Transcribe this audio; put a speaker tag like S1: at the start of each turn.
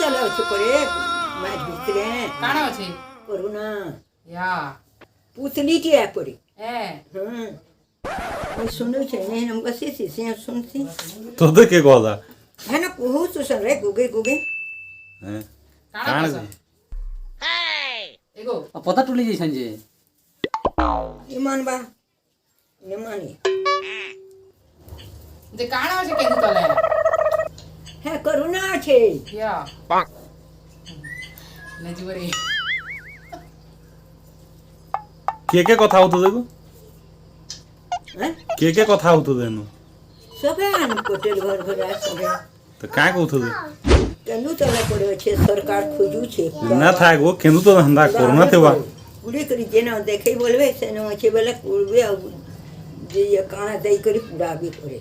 S1: चला अच्छे पड़े मैच बिस्तरे
S2: काना আছে
S1: करुणा
S2: या
S1: पूतली की है पड़ी
S2: হ্যাঁ
S1: हाँ मैं सुनो चाहिए हम बस इसे सुनती
S3: তোদের কে কথা
S1: है ना कुहू तो सुन रहे गुगे गुगे
S3: হ্যাঁ
S2: কানা
S3: কাণ
S2: আছে এগো
S4: পতা তুলি যাইছেন যে
S1: ईमान बा निमानी
S2: যে কানা আছে কেন তলে
S1: है करुणा छे
S2: या নজবরে
S3: কে কথা হতো দেখো
S1: हैं
S3: কে কথা হতো দেনু
S1: सबे आन कोटेल घर घर आ सबे
S3: তো কাঁ কৌথো
S1: केंदू चला पड़े छे सरकार खोजू छे
S3: না থাকবো কিন্তু তো ধান্দা করোনা তেবা
S1: पूरी करी जेना देखे बोलबे से न छे बेले पूर्वे जे ये काना दई करी पूरा भी करे